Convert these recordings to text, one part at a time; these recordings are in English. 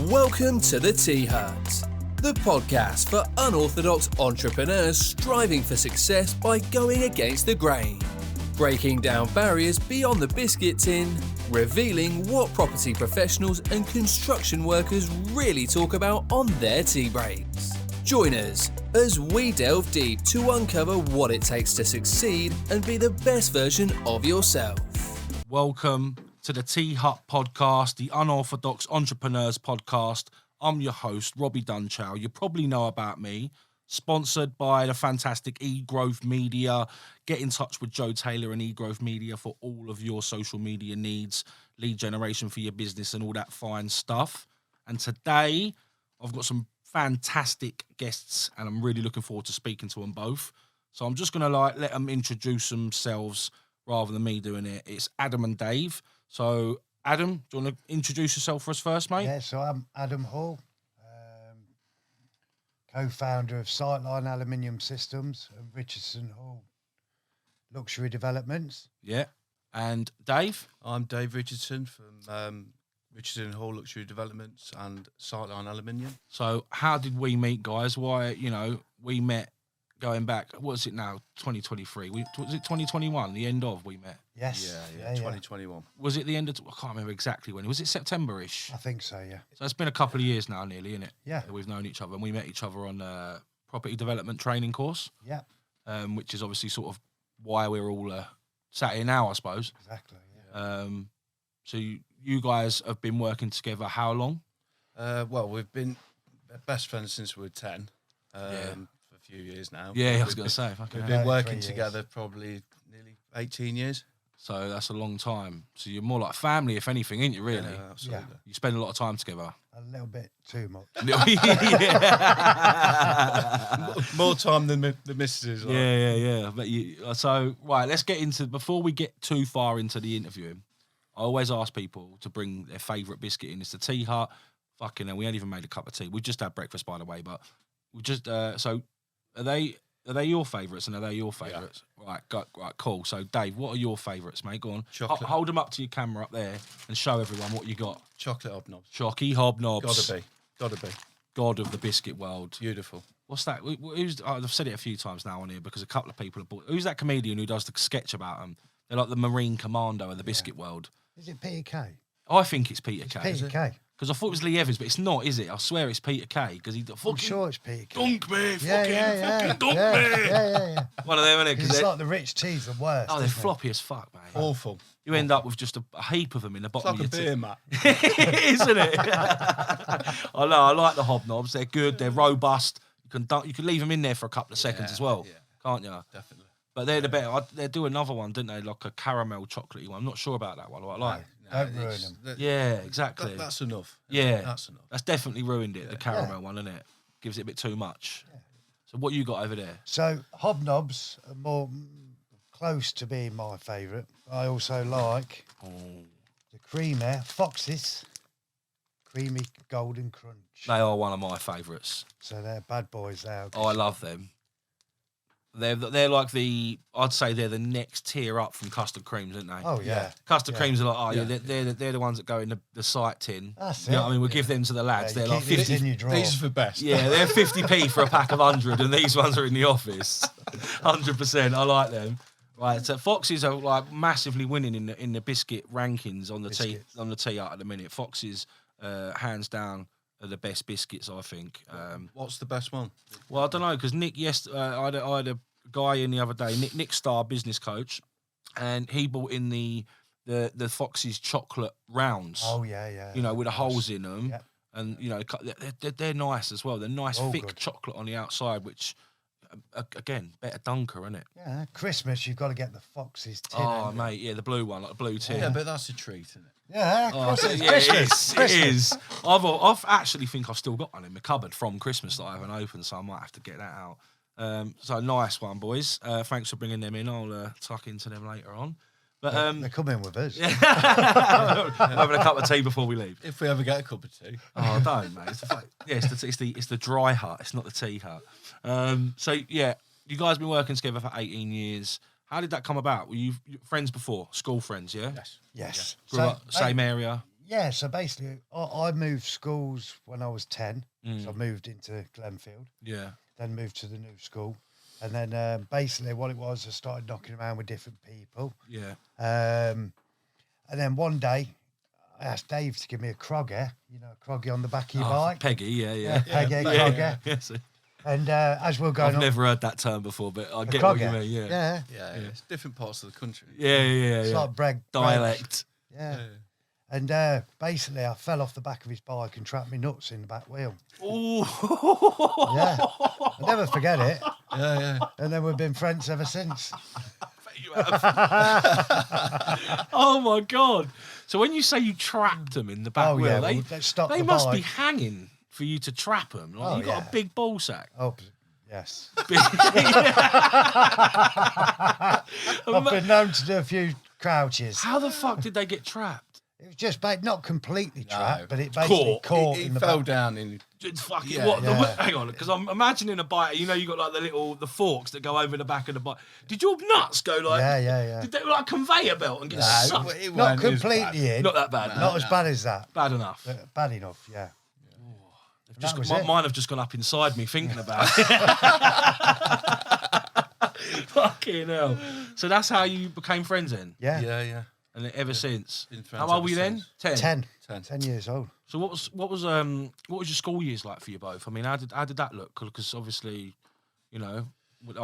Welcome to the Tea Hut, the podcast for unorthodox entrepreneurs striving for success by going against the grain, breaking down barriers beyond the biscuit tin, revealing what property professionals and construction workers really talk about on their tea breaks. Join us as we delve deep to uncover what it takes to succeed and be the best version of yourself. Welcome to the Tea Hut podcast, the Unorthodox Entrepreneurs podcast. I'm your host, Robbie Dunchow. You probably know about me. Sponsored by the fantastic eGrowth Media. Get in touch with Joe Taylor and eGrowth Media for all of your social media needs, lead generation for your business and all that fine stuff. And today, I've got some fantastic guests and I'm really looking forward to speaking to them both. So I'm just going to let them introduce themselves rather than me doing it. It's Adam and Dave. So, Adam, do you want to introduce yourself for us first, mate? Yeah, so I'm Adam Hall, co-founder of Sightline Aluminium Systems and Richardson Hall Luxury Developments. Yeah. And Dave? I'm Dave Richardson from Richardson Hall Luxury Developments and Sightline Aluminium. So, how did we meet, guys? Why, we met going back, what is it now, 2023? Was it 2021, the end of we met? Yes. Yeah, 2021. Was it the end of, I can't remember exactly when. Was it September-ish? I think so, yeah. So it's been a couple of years now nearly, isn't it? Yeah. We've known each other and we met each other on a property development training course. Yeah. Which is obviously sort of why we're all sat here now, I suppose. Exactly, yeah. So you guys have been working together how long? Well, we've been best friends since we were 10. For a few years now. Yeah, I was going to say. We've been working together probably nearly 18 years. So that's a long time. So you're more like family, if anything, ain't you, really? Yeah, absolutely. Yeah. You spend a lot of time together. A little bit too much. More time than the missus. Like. Yeah. But so, right, let's get into, before we get too far into the interview, I always ask people to bring their favourite biscuit in. It's the Tea Hut. Fucking hell, we ain't even made a cup of tea. We just had breakfast, by the way, but we just, so are they your favourites and are they your favourites? Yeah. Right, cool. So, Dave, what are your favourites, mate? Go on. Chocolate. Hold them up to your camera up there and show everyone what you got. Chocolate hobnobs. Chocky hobnobs. Gotta be. God of the biscuit world. Beautiful. What's that? I've said it a few times now on here because a couple of people have bought. Who's that comedian who does the sketch about them? They're like the Marine Commando of the biscuit world. Is it Peter Kay? I think it's Peter Kay. Peter Kay. Because I thought it was Lee Evans, but it's not, is it? I swear it's Peter Kay. Because he fucking... I'm sure it's Peter Kay. Dunk me, Yeah. dunk me. Yeah. One of them, isn't it? It's like the rich tea's the worst. Oh, they're floppy as fuck, mate. Awful. You end up with just a heap of them in the bottom It's like of your a beer mat. Isn't it? I know, I like the hobnobs. They're good, they're robust. You can leave them in there for a couple of seconds as well, can't you? Definitely. But they're the better. They do another one, didn't they? Like a caramel chocolatey one. I'm not sure about that one. I like. Don't ruin them. Yeah, exactly. That's enough. Yeah, that's enough. That's definitely ruined it. The caramel one, isn't it? Gives it a bit too much. Yeah. So what you got over there? So hobnobs are more close to being my favourite. I also like the creamer Foxes, creamy golden crunch. They are one of my favourites. So they're bad boys now. Oh, I love them. They're like I'd say they're the next tier up from custard creams, aren't they? Oh yeah. Custard creams are like, they're the ones that go in the sight tin. That's you know it. what I mean? We'll give them to the lads. Yeah, they're like 50. in your drawer. These are the best. Yeah, they're 50p for a pack of 100, and these ones are in the office. 100%. I like them. Right, so Foxes are like massively winning in the biscuit rankings on the Tea Hut at the minute. Foxes, hands down, are the best biscuits, I think. What's the best one? Well, I don't know, because Nick, I had a guy in the other day, Nick Starr, business coach, and he bought in the Foxes chocolate rounds. Oh yeah. You know, with the holes in them, Yeah. and they're nice as well. They're nice, thick good. chocolate on the outside, which again, better dunker, isn't it? Yeah, Christmas you've got to get the Foxes tin. Oh mate, yeah, the blue one, like the blue tin. Yeah, but that's a treat, isn't it? Yeah, Oh, Christmas. it is. I've actually think I've still got one in my cupboard from Christmas that I haven't opened, so I might have to get that out. So nice one, boys. Thanks for bringing them in. I'll tuck into them later on. But They're coming with us. we're having a cup of tea before we leave. If we ever get a cup of tea. Oh, don't, mate. It's the dry hut. It's not the tea hut. So yeah, you guys been working together for 18 years. How did that come about? Were you friends before? School friends, yeah? Yes. Yes. Grew up same area. Yeah, so basically, I moved schools when I was 10. So I moved into Glenfield, Yeah. then moved to the new school. And then basically what it was, I started knocking around with different people. Yeah. And then one day, I asked Dave to give me a Crogger, a Croggy on the back of your bike. Peggy, yeah. Yeah, Peggy, Crogger. Yes. And as we're going I've up... never heard that term before, but I get Crogger. what you mean, yeah. Yeah. It's different parts of the country. Yeah. It's like Breg. Dialect. Yeah. And basically, I fell off the back of his bike and trapped my nuts in the back wheel. Oh. Yeah. I'll never forget it. Yeah. And then we've been friends ever since. You have. Oh my God! So when you say you trapped them in the back wheel, they must bike. be hanging for you to trap them. Like, you got a big ball sack. Oh, yes. Big- I've been known to do a few crouches. How the fuck did they get trapped? It was just not completely trapped, but it basically caught He in the fell back. down in. It's fucking Yeah, what? yeah. Hang on, because I'm imagining a bike. You got like the forks that go over the back of the bike. Did your nuts go like? Yeah. Did they like a conveyor belt and get sucked? it Not weren't as bad. completely in. Not that bad. Not as bad as that. Bad enough. But bad enough, yeah. Just, That was it. mine have just gone up inside me thinking about it. Fucking hell. So that's how you became friends then? Yeah. Yeah. And then ever since. Been friends How old ever were you then? since. 10? 10 years old. So what was your school years like for you both? I mean, how did that look? Because obviously, I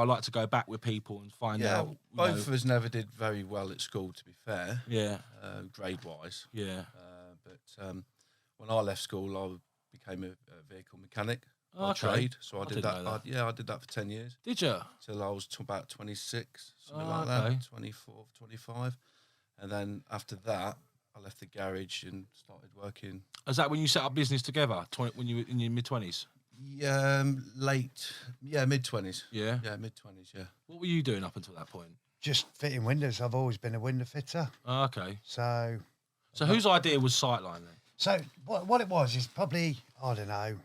like to go back with people and find out. Both of us never did very well at school, to be fair. Yeah. Grade-wise. Yeah. But when I left school, I became a vehicle mechanic by Okay. trade. So I did didn't know that. that. I did that for 10 years. Did you? Till I was about 26, something Oh, like okay. that, 24, 25. And then after that, I left the garage and started working. Is that when you set up business together? When you were in your mid-20s? Mid-20s. Yeah. Yeah, mid-20s, yeah. What were you doing up until that point? Just fitting windows. I've always been a window fitter. Oh, okay. So whose idea was Sightline then? So what it was is probably, I don't know, I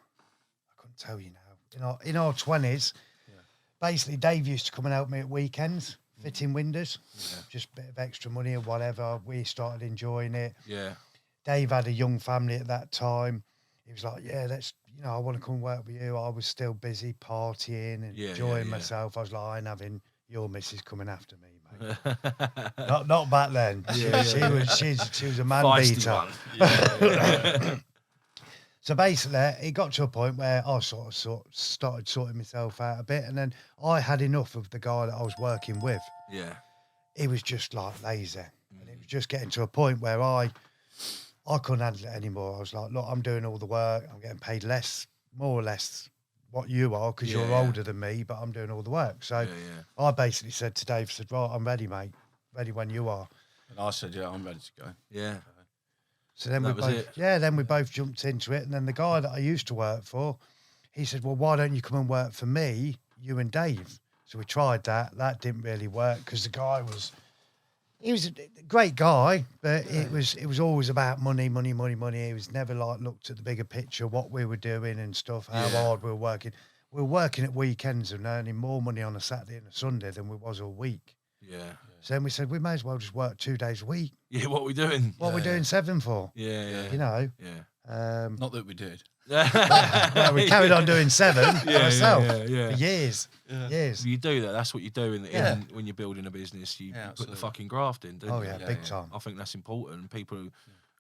couldn't tell you now. In our 20s, basically Dave used to come and help me at weekends, fitting windows, just a bit of extra money or whatever. We started enjoying it. Yeah. Dave had a young family at that time. He was like, I want to come and work with you. I was still busy partying and enjoying myself. I was like, I ain't having your missus coming after me, mate. not back then. She was a man Feisty beater. one. Yeah. So basically, it got to a point where I sort of started sorting myself out a bit, and then I had enough of the guy that I was working with. Yeah. He was just like lazy, and it was just getting to a point where I couldn't handle it anymore. I was like, look, I'm doing all the work, I'm getting paid more or less what you are because you're older than me, but I'm doing all the work. So I basically said to Dave, right, I'm ready, mate, ready when you are. And I said, yeah, I'm ready to go. Yeah. So then we both jumped into it. And then the guy that I used to work for, he said, well, why don't you come and work for me, you and Dave? So we tried that. That didn't really work because the guy he was a great guy, but it was always about money. He was never looked at the bigger picture, what we were doing and stuff, how hard we were working. We were working at weekends and earning more money on a Saturday and a Sunday than we was all week. Yeah. So then we said, we may as well just work 2 days a week. Yeah, what are we doing? What are we doing 7 for? Yeah. Yeah. Not that we did. Well, we carried on doing 7 ourselves for years. Years. You do that. That's what you do when you're building a business. You put the fucking graft in, don't you? Big time. I think that's important.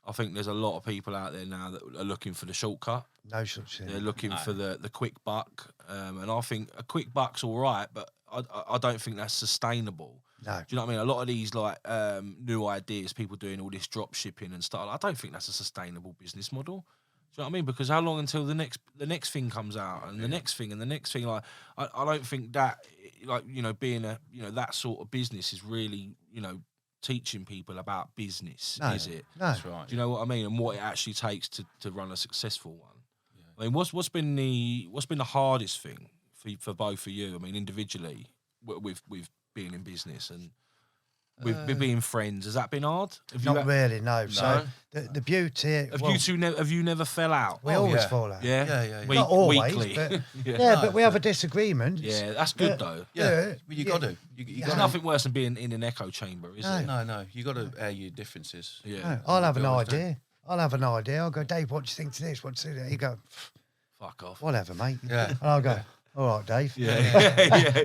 I think there's a lot of people out there now that are looking for the shortcut. No such thing. They're looking for the quick buck. And I think a quick buck's all right, but I don't think that's sustainable. No. Do you know what I mean? A lot of these new ideas, people doing all this drop shipping and stuff, I don't think that's a sustainable business model. Do you know what I mean? Because how long until the next thing comes out and the next thing and the next thing? Like I don't think that being that sort of business is really teaching people about business, is it? No. That's right. Do you know what I mean? And what it actually takes to run a successful one. Yeah. I mean, what's been the hardest thing for both of you? I mean, individually with being in business and with being friends, has that been hard? Not really, no. So the beauty... Have you never fell out? We always fall out. Yeah? Not always, Weekly. but... Yeah. but we have a disagreement. Yeah, that's good though. Yeah, well, you got to. There's nothing worse than being in an echo chamber, is it? No. You got to air your differences. Yeah. No, I'll have an idea. I'll have an idea. I'll go, Dave, what do you think to this? What do you think? You go, fuck off. whatever, mate. Yeah. And I'll go, all right, Dave. Yeah.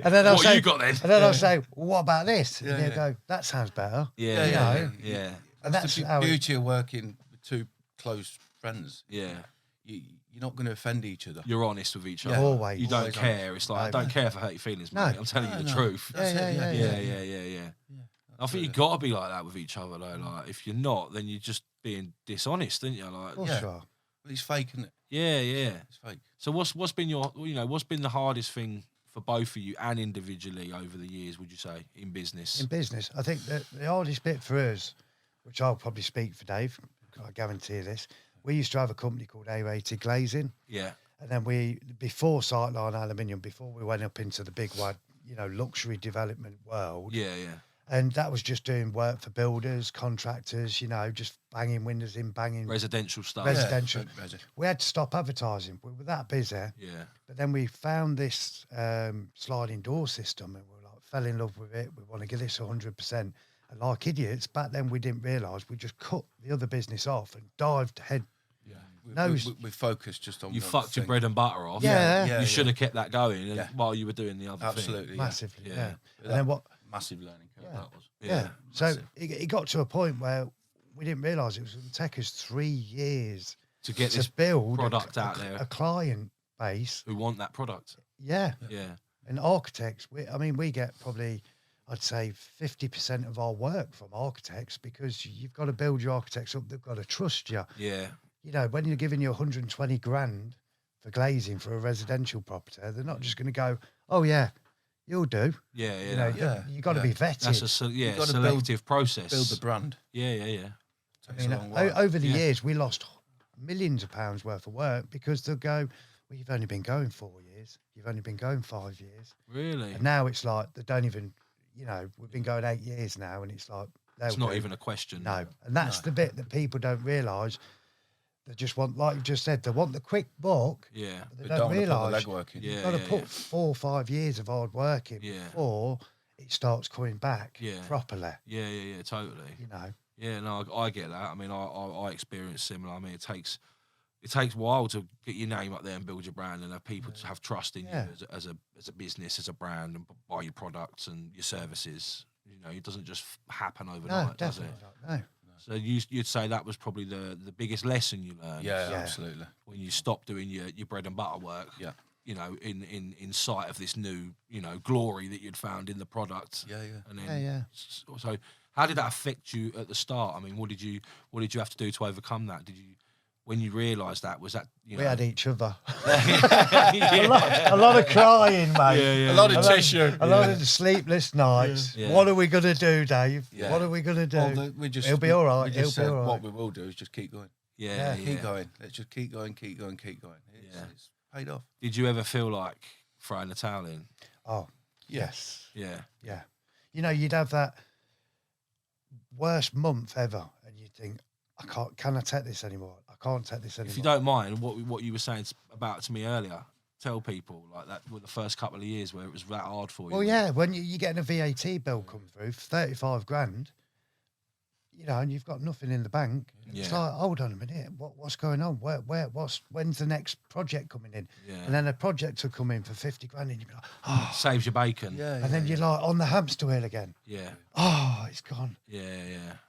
And then I'll What say, you got then? And then I'll say, well, what about this? And he'll yeah. go, that sounds better. Yeah. And that's the how beauty of working with two close friends. Yeah. You're not going to offend each other. You're honest with each other. Always. You don't Always care. It's like, I don't care if I hurt your feelings, mate. No. I'm telling you the No. truth. Yeah. I think you got to be like that with each other, though. Like, if you're not, then you're just being dishonest, aren't you? Like, Of course you are. Well, it's fake, isn't it? yeah. It's fake. So what's been what's been the hardest thing for both of you and individually over the years, would you say, in business? In business, I think that the hardest bit for us, which I'll probably speak for Dave, I guarantee this, we used to have a company called A-Rated Glazing. Yeah. And then before Sightline Aluminium, before we went up into the big one, luxury development world. Yeah. And that was just doing work for builders, contractors, just banging windows in, banging Residential stuff. residential. Yeah. We had to stop advertising. We were that busy. Yeah. But then we found this sliding door system and we fell in love with it. We want to give this 100%. And like idiots, back then we didn't realise we just cut the other business off and dived head. We focused just on You one fucked your thing. bread and butter off. Yeah. You should have kept that going Yeah. while you were doing the other thing. Absolutely. Massively, Yeah. yeah. And then what? Massive learning curve that was. Yeah. So massive. it got to a point where we didn't realise it was going to take us 3 years To get to this build product out there. a client base. Who want that product. Yeah. Yeah. And architects, we get probably, I'd say 50% of our work from architects because you've got to build your architects up. They've got to trust you. Yeah. When you're giving you 120 grand for glazing for a residential property, they're not just going to go, oh yeah, you'll do. Yeah. You've got to be vetted. That's a gotta selective process. Build the brand. Yeah. Takes a long while. Over the Yeah. years, we lost millions of pounds worth of work because they'll go, well, you've only been going 4 years. You've only been going 5 years. Really? And now it's like, they don't even, we've been going 8 years now and it's like, It's not even a question. No. And that's the bit that people don't realise. They just want, like you just said, they want the quick buck. Yeah. But they But don't wanna put the realise legwork in. Yeah. you've got to put 4 or 5 years of hard work in before it starts coming back properly. Yeah, totally. Yeah, no, I get that. I mean, I experience similar. I mean, it takes a while to get your name up there and build your brand and have people to have trust in you as a business, as a brand, and buy your products and your services. It doesn't just happen overnight, does it? No. So you'd say that was probably the biggest lesson you learned. Yeah, absolutely. When you stopped doing your bread and butter work. Yeah. In sight of this new, glory that you'd found in the product. Yeah. And then, So how did that affect you at the start? I mean, what did you have to do to overcome that? When you realised that, was that, We had each other. Yeah. a lot of crying, mate. Yeah. A lot of tissue. A lot of sleepless nights. Yeah. What are we going to do, Dave? Yeah. What are we going to do? Well, He'll be all right. We just He'll said be all right. what we will do is just keep going. Yeah. Keep going. Let's just keep going. It's paid off. Did you ever feel like throwing the towel in? Oh, yes. Yeah. Yeah. You'd have that worst month ever and you'd think, can I take this anymore? I can't take this anymore. If you don't mind, what you were saying about to me earlier, tell people like that with the first couple of years where it was that hard for you. Well, yeah, when you're getting a VAT bill come through for 35 grand, and you've got nothing in the bank. It's like, hold on a minute, what's going on? When's the next project coming in? Yeah. And then a project will come in for 50 grand and you'll be like, oh. Saves your bacon. Yeah. And then you're like on the hamster wheel again. Yeah. Oh, it's gone. Yeah.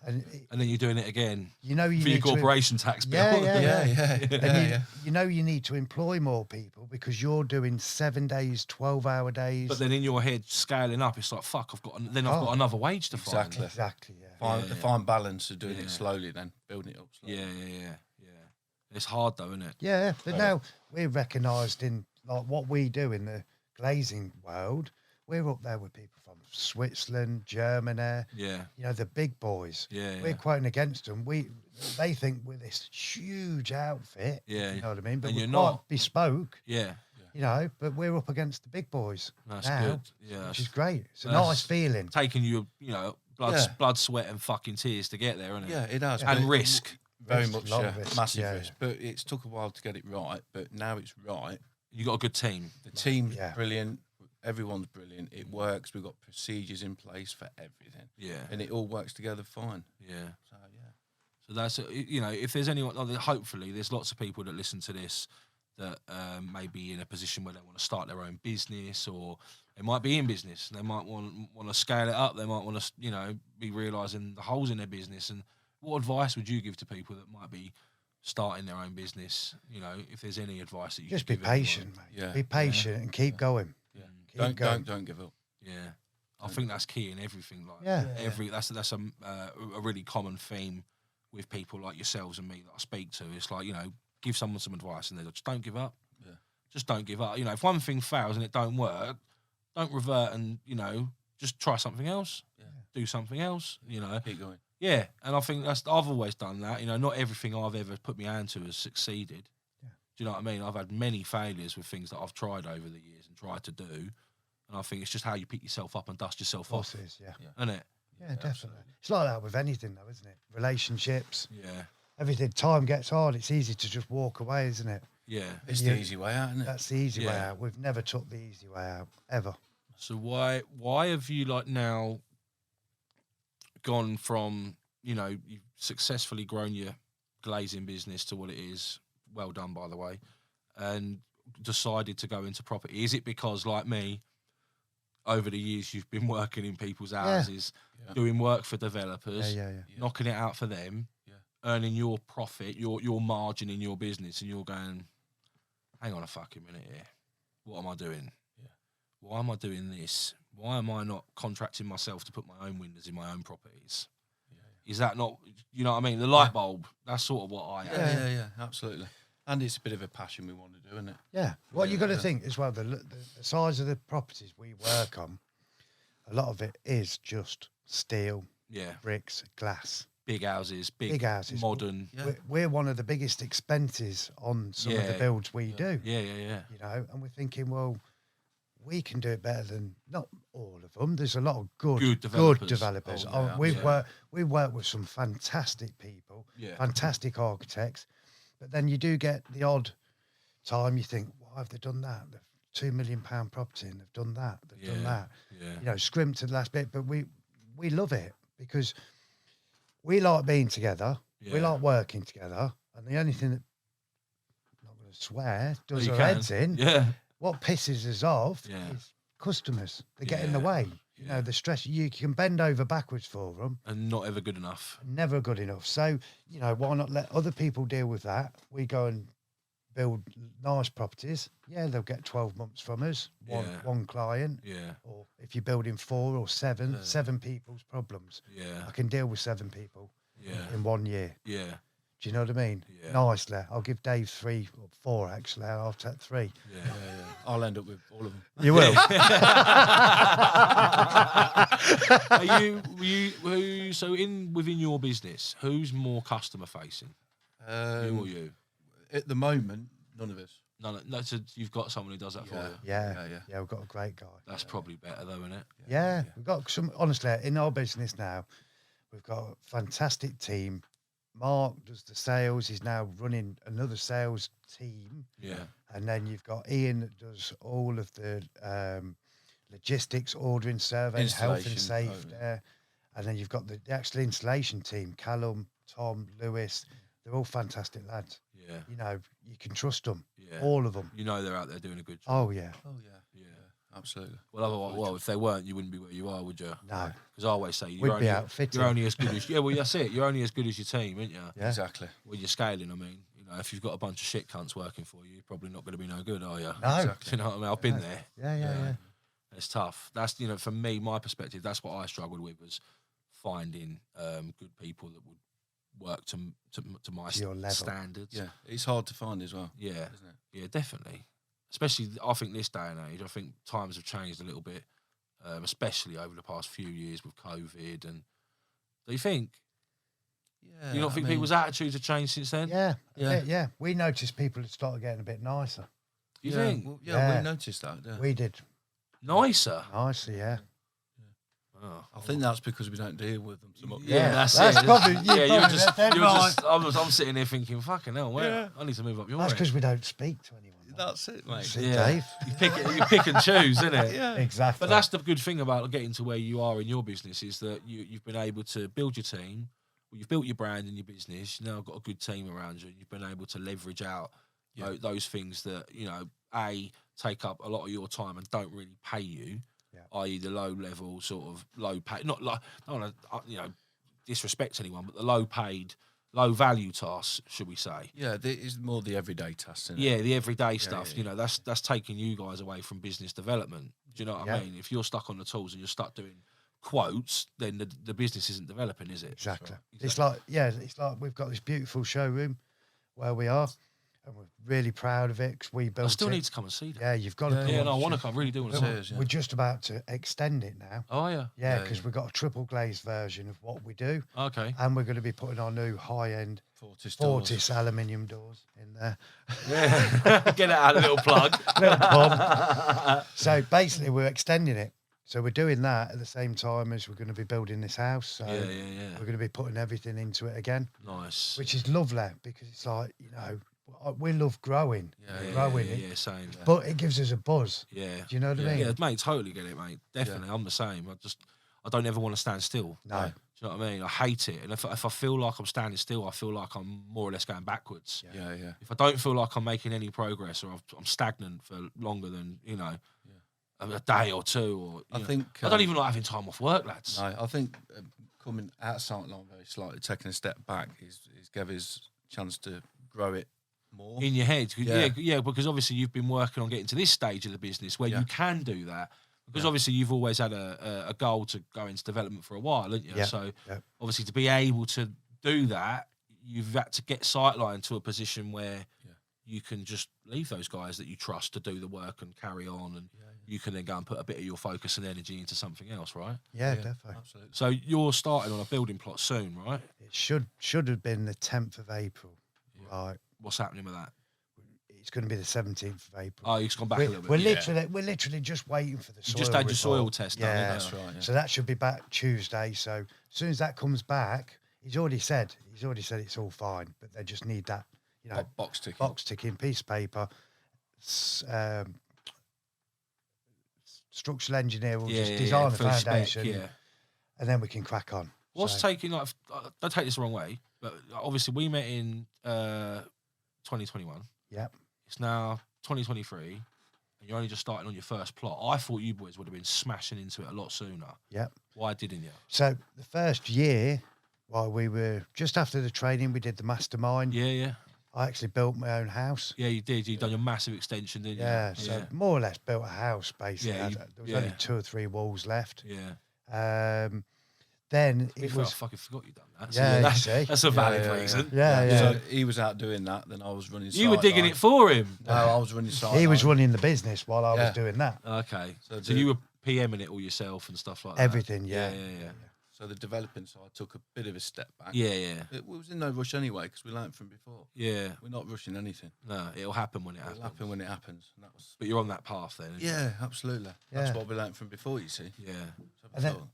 And then you're doing it again. you For your need corporation tax bill. Yeah. Yeah. And you need to employ more people because you're doing 7 days, 12-hour days. But then in your head, scaling up, it's like, fuck, I've got another wage to find. Exactly, yeah. The fine balance of doing it slowly, then building it up slowly. Yeah. It's hard though, isn't it? Yeah, but now we're recognised in like what we do in the glazing world. We're up there with people from Switzerland, Germany. Yeah. The big boys. Yeah. We're quoting against them. They think we're this huge outfit. Yeah. You know what I mean? But And we're you're quite not. bespoke. Yeah. But we're up against the big boys. That's now, good. Yeah. which is great. It's a that's- nice feeling. Taking you, blood, sweat, and fucking tears to get there, isn't it? Yeah, it has. And but risk. Very Risk, much, lot of risk, massive yeah, risk. But it's took a while to get it right. But now it's right. You got a good team. The team's Yeah. brilliant. Everyone's brilliant. It works. We've got procedures in place for everything. Yeah. And it all works together fine. Yeah. So, yeah. So that's, if there's anyone, hopefully there's lots of people that listen to this that may be in a position where they want to start their own business, or they might be in business. They might want to scale it up. They might want to, be realising the holes in their business. And what advice would you give to people that might be starting their own business? If there's any advice that you just could be give patient, anyone. mate. Be patient and keep going. Yeah. Don't give up. Yeah. I think that's key in everything. That's a really common theme with people like yourselves and me that I speak to. It's like, give someone some advice and they're like, just don't give up. Yeah. Just don't give up. If one thing fails and it don't work, don't revert and, just try something else. Yeah. Do something else, Keep going. Yeah. And I think I've always done that. Not everything I've ever put my hand to has succeeded. Yeah. Do you know what I mean? I've had many failures with things that I've tried over the years and tried to do. And I think it's just how you pick yourself up and dust yourself off. It is, Isn't it? Yeah, definitely. Absolutely. It's like that with anything, though, isn't it? Relationships. Yeah. Everything. Time gets hard. It's easy to just walk away, isn't it? Yeah. It's the easy way out, isn't it? That's the easy way out. We've never took the easy way out, ever. So why have you now gone from, you've successfully grown your glazing business to what it is, well done, by the way, and decided to go into property? Is it because, like me, over the years you've been working in people's houses, doing work for developers, knocking it out for them, earning your profit, your margin in your business, and you're going, hang on a fucking minute here, what am I doing? Why am I doing this? Why am I not contracting myself to put my own windows in my own properties? Is that not, you know what I mean? The light bulb, that's sort of what I am. Yeah, absolutely. And it's a bit of a passion we want to do, isn't it? Yeah. What you got to think as well, the size of the properties we work on, a lot of it is just steel, bricks, glass. Big houses, big houses, modern. We're one of the biggest expenses on some of the builds we do. Yeah. And we're thinking, well, we can do it better than not all of them. There's a lot of good developers. We've worked with some fantastic people, fantastic architects, but then you do get the odd time you think, why have they done that? They've £2 million property and they've done that. They've done that. Yeah. Scrimped to the last bit, but we love it because we like being together. Yeah. We like working together. And the only thing that, I'm not going to swear, does our heads in. Yeah. What pisses us off is customers. They get in the way. The stress. You can bend over backwards for them. And not ever good enough. Never good enough. So, why not let other people deal with that? We go and build nice properties. Yeah, they'll get 12 months from us, one client. Yeah. Or if you're building 4 or 7, 7 people's problems. Yeah. I can deal with 7 people in 1 year. Yeah. Do you know what I mean? Yeah. Nicely. I'll give Dave 3 or 4 actually. I'll take 3. Yeah. I'll end up with all of them. You will. Within your business, who's more customer facing? You or you? At the moment, none of us. No, so you've got someone who does that for you. Yeah, we've got a great guy. That's probably better though, isn't it? Yeah. We've got some. Honestly, in our business now, we've got a fantastic team. Mark does the sales. He's now running another sales team. Yeah. And then you've got Ian that does all of the logistics, ordering, surveys, health and safety. And then you've got the actual installation team, Callum, Tom, Lewis. They're all fantastic lads. Yeah. You can trust them. Yeah. All of them. They're out there doing a good job. Oh, yeah. Absolutely. Well, if they weren't, you wouldn't be where you are, would you? No. Because I always say you're only as good as that's it. You're only as good as your team, aren't you? Yeah. Exactly. When you're scaling, I mean, if you've got a bunch of shit cunts working for you, you're probably not going to be no good, are you? No. Exactly. You know what I mean? I've been there. Yeah. It's tough. That's from me, my perspective. That's what I struggled with, was finding good people that would work to my standards. Yeah, it's hard to find as well. Yeah, isn't it? Yeah, definitely. Especially, I think this day and age, I think times have changed a little bit, especially over the past few years with COVID. And do you think? Yeah. You don't think people's attitudes have changed since then? Yeah. We noticed people had started getting a bit nicer. You think? Well, we noticed that. Yeah. We did. Nicer? Nicer, yeah. Oh. I think that's because we don't deal with them so much. Yeah, that's it. Probably, I'm sitting here thinking, fucking hell, I need to move up your way. That's because we don't speak to anyone. That's it, mate. Dave. You pick and choose, isn't it? Yeah, exactly. But that's the good thing about getting to where you are in your business, is that you've been able to build your team. you've built your brand and your business. You now got a good team around you. And you've been able to leverage out those things that, you know, take up a lot of your time and don't really pay you, i.e. the low level sort of low pay, not like, I don't want to, you know, disrespect anyone, but the low paid, low value tasks, should we say? Yeah, it's more the everyday tasks. Isn't it? Yeah, the everyday stuff. You know, that's taking you guys away from business development. Do you know what I mean? If you're stuck on the tools and you're stuck doing quotes, then the business isn't developing, is it? Exactly. It's like we've got this beautiful showroom where we are, and we're really proud of it because we built it. I still need to come and see that. Yeah, you've got to come. Yeah, no, I want to come. I really do want to see it. We're just about to extend it now. Oh, yeah? Yeah, because we've got a triple glazed version of what we do. Okay. And we're going to be putting our new high-end Fortis aluminium doors in there. Yeah. Get it out, a little plug. Little pub. So basically, we're extending it. So we're doing that at the same time as we're going to be building this house. So we're going to be putting everything into it again. Nice. Which is lovely because it's like, you know, we love growing. Yeah, same. But it gives us a buzz. Yeah. Do you know what I mean? Yeah, mate, totally get it, mate. Definitely. I'm the same. I don't ever want to stand still. No. Do you know what I mean? I hate it. And if I feel like I'm standing still, I feel like I'm more or less going backwards. Yeah. If I don't feel like I'm making any progress or I'm stagnant for longer than, you know, a day or two, or I don't even like having time off work, lads. No, I think coming outside line very slightly, taking a step back, is give us a chance to grow it more in your head. Yeah, because obviously you've been working on getting to this stage of the business where you can do that. Because obviously you've always had a goal to go into development for a while, haven't you? So obviously to be able to do that, you've had to get Sightline to a position where you can just leave those guys that you trust to do the work and carry on, and you can then go and put a bit of your focus and energy into something else, right? Yeah, definitely. Absolutely. So you're starting on a building plot soon, right? It should have been the 10th of April. Right. What's happening with that? It's going to be the 17th of April. Oh, you've gone back a little bit. We're literally just waiting for the soil. You just had your soil report. test done. Yeah, that's right. Yeah. So that should be back Tuesday. So as soon as that comes back, he's already said it's all fine, but they just need that, you know, box ticking piece of paper. Structural engineer will just design the foundation, and then we can crack on. What's taking, like, don't take this the wrong way, but obviously we met in 2021. Yep. It's now 2023, and you're only just starting on your first plot. I thought you boys would have been smashing into it a lot sooner. Yep. Why didn't you? So the first year, while we were just after the training, we did the mastermind. Yeah. I actually built my own house. Yeah, you did. You've done your massive extension, didn't you? Yeah, so more or less built a house, basically. Yeah, there was only 2 or 3 walls left. Yeah. Then I fucking forgot you'd done that. Yeah, So that's a valid reason. Yeah. So he was out doing that, then I was running. You were digging it for him. No, I was running. He was running the business while I was doing that. Okay. So you were PMing it all yourself and stuff like that. Everything, yeah. So the developing side took a bit of a step back. Yeah. It was in no rush anyway because we learned from before. Yeah. We're not rushing anything. No, it'll happen when it happens. It'll happen when it happens. And that was. But you're on that path then. Yeah, absolutely. That's what we learned from before, you see. Yeah. So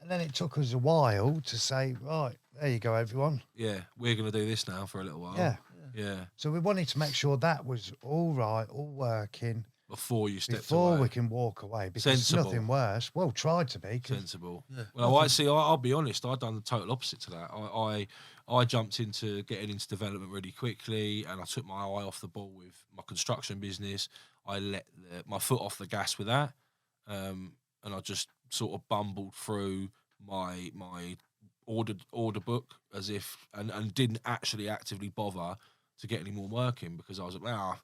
and then it took us a while to say, right, there you go, everyone. Yeah, we're going to do this now for a little while. Yeah. So we wanted to make sure that was all right, all working. Before you stepped Before away. we can walk away. Because Sensible. Nothing worse. Well, tried to be. Sensible. Yeah. Well, I'll be honest, I've done the total opposite to that. I jumped into getting into development really quickly, and I took my eye off the ball with my construction business. I let my foot off the gas with that, and I just sort of bumbled through my order book as if and didn't actually actively bother to get any more work in because I was like, I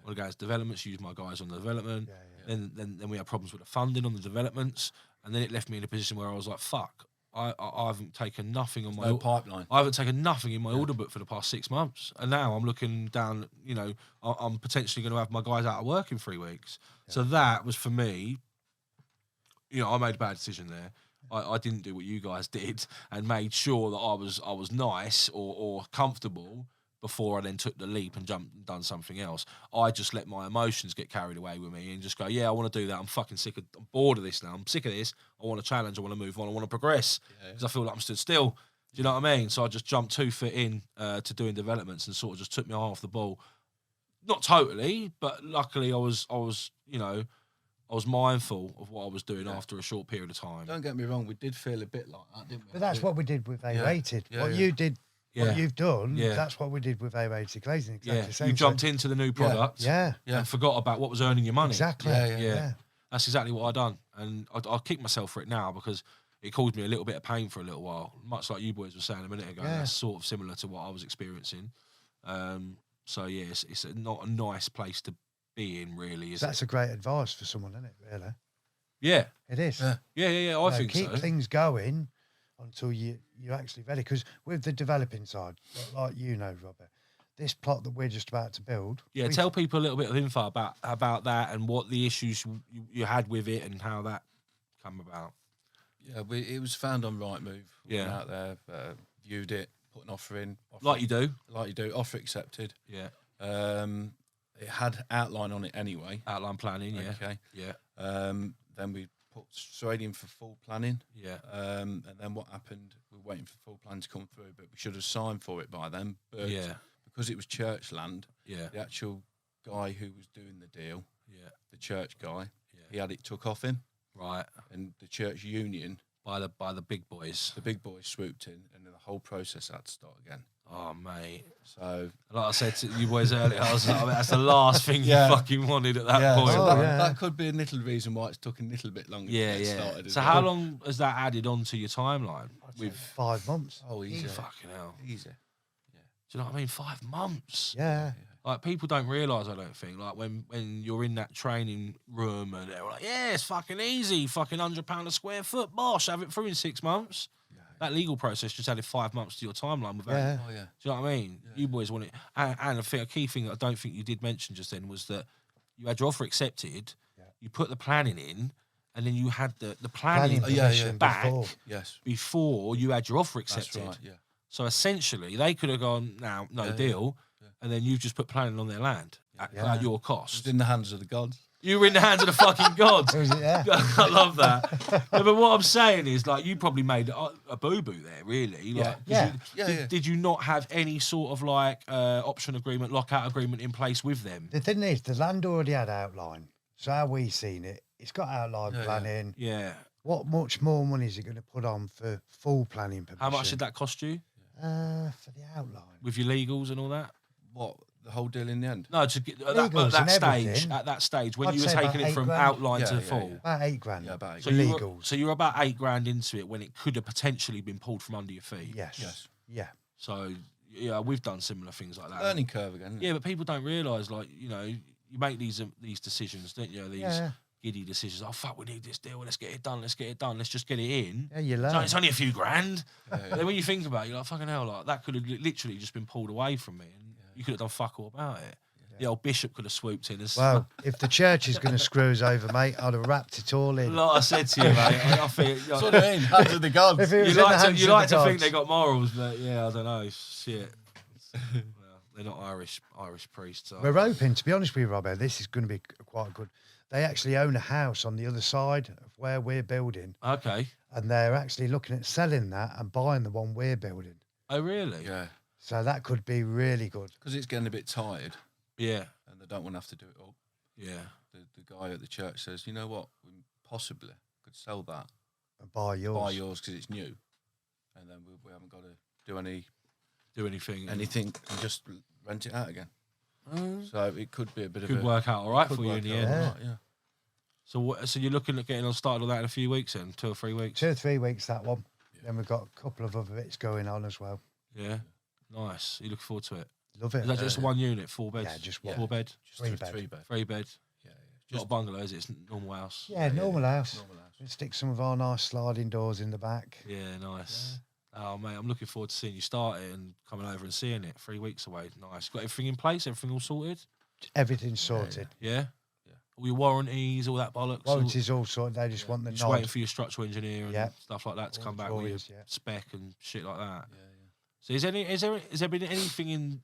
want to go into developments, use my guys on the development. Then we had problems with the funding on the developments, and then it left me in a position where I was like, fuck, I haven't taken nothing on my pipeline. I haven't taken nothing in my order book for the past 6 months, and now I'm looking down. You know, I'm potentially going to have my guys out of work in 3 weeks. So that was for me. You know, I made a bad decision there. I didn't do what you guys did and made sure that I was nice or comfortable before I then took the leap and jumped and done something else. I just let my emotions get carried away with me and just go, I want to do that. I'm bored of this now. I'm sick of this. I want to challenge. I want to move on. I want to progress because I feel like I'm stood still. Do you know what I mean? So I just jumped 2 foot in to doing developments and sort of just took my eye off the ball. Not totally, but luckily I was, you know, I was mindful of what I was doing after a short period of time. Don't get me wrong, we did feel a bit like that, didn't we? But that's what we did with A-rated. Yeah, What yeah. you did, what Yeah. you've done, Yeah. that's what we did with A-rated glazing. Exactly the same. You jumped into the new product Yeah. and forgot about what was earning your money. Exactly. Yeah. That's exactly what I done. And I kick myself for it now because it caused me a little bit of pain for a little while. Much like you boys were saying a minute ago. Yeah. That's sort of similar to what I was experiencing. So, yeah, it's not a nice place to be in, really, is That's a great advice for someone, isn't it, really? Yeah. It is. Yeah, I think keep so. things going until you're actually ready. Because with the developing side, like you know, Robert, this plot that we're just about to build. Yeah, tell people a little bit of info about that and what the issues you had with it and how that come about. Yeah, it was found on Rightmove. We went Yeah. out there, viewed it, put an offer in. Like you do. Offer accepted. Yeah. It had outline on it anyway. Outline planning, yeah. Okay. Yeah. Then we put straight in for full planning. Yeah. And then what happened, we were waiting for full plan to come through, but we should have signed for it by then. But because it was church land, the actual guy who was doing the deal, the church guy, he had it took off him. Right. And the church union, by the big boys. the big boys swooped in, and then the whole process had to start again. Oh, mate. So, like I said to you boys earlier, I was like, that's the last thing you fucking wanted at that point. So that could be a little reason why it's took a little bit longer to get started. So how long has that added on to your timeline? With 5 months. Oh, easy. Fucking hell. Easy. Do you know what I mean? 5 months. Yeah. Like, people don't realise, I don't think, like, when you're in that training room and they're like, yeah, it's fucking easy, fucking £100 a square foot, bosh, have it through in 6 months. That legal process just added 5 months to your timeline without. Yeah. Oh, yeah. Do you know what I mean? Yeah. You boys want it. And I think a key thing that I don't think you did mention just then was that you had your offer accepted, you put the planning in, and then you had the planning back before you had your offer accepted. That's right, yeah. So essentially, they could have gone, no deal, and then you've just put planning on their land at your cost. It's in the hands of the gods. You were in the hands of the fucking gods. Yeah. I love that. No, but what I'm saying is, like, you probably made a boo-boo there, really. Like, did you not have any sort of, like, option agreement, lockout agreement in place with them? The thing is, the land already had outline. So how we seen it, it's got outline planning. Yeah. What much more money is it going to put on for full planning permission? How much did that cost you? For the outline. With your legals and all that? What, the whole deal in the end? No, to get at that stage, when you were taking it from outline to full. About $8,000. Yeah, about 8 So legals. So you're about $8,000 into it when it could have potentially been pulled from under your feet. Yes. Yeah. So, yeah, we've done similar things like that. Learning curve again. Isn't it? Yeah, but people don't realise, like, you know, you make these decisions, don't you? These giddy decisions. Oh, fuck, we need this deal. Let's get it done. Let's just get it in. Yeah, you learn. It's only a few grand. Then when you think about it, you're like, fucking hell, like, that could have literally just been pulled away from me. And you could have done fuck all about it. The old bishop could have swooped in. Well, if the church is going to screw us over, mate, I'd have wrapped it all in. Like I said to you, mate, I think... That's what I mean. Hands of the gods. You like to think they got morals, but yeah, I don't know. Shit. Well, they're not Irish priests. We're hoping, to be honest with you, Robert, this is going to be quite good. They actually own a house on the other side of where we're building. Okay. And they're actually looking at selling that and buying the one we're building. Oh, really? Yeah. So that could be really good. Because it's getting a bit tired. Yeah. And they don't want to have to do it all. Yeah. The guy at the church says, you know what, we possibly could sell that. And buy yours. Because it's new. And then we haven't got to do anything and just rent it out again. So it could be a bit could work out all right for you in the end. Yeah. So you're looking at getting on started on that in a few weeks then? 2 or 3 weeks? 2 or 3 weeks, that one. Yeah. Then we've got a couple of other bits going on as well. Yeah. Nice. You look forward to it? Love it. Is that just one unit, 4 beds? Yeah, just one. 4 bed? Just 3 bed. 3 bed. Yeah. Not a bungalow, is it? It's a normal house. Yeah, normal house. We'll stick some of our nice sliding doors in the back. Yeah, nice. Oh, mate, I'm looking forward to seeing you start it and coming over and seeing it. 3 weeks away. Nice. Got everything in place? Everything all sorted? Everything's sorted. Yeah? All your warranties, all that bollocks? Warranties all sorted. They just want the just waiting for your structural engineer and stuff like that to all come back with your spec and shit like that. So has there been anything in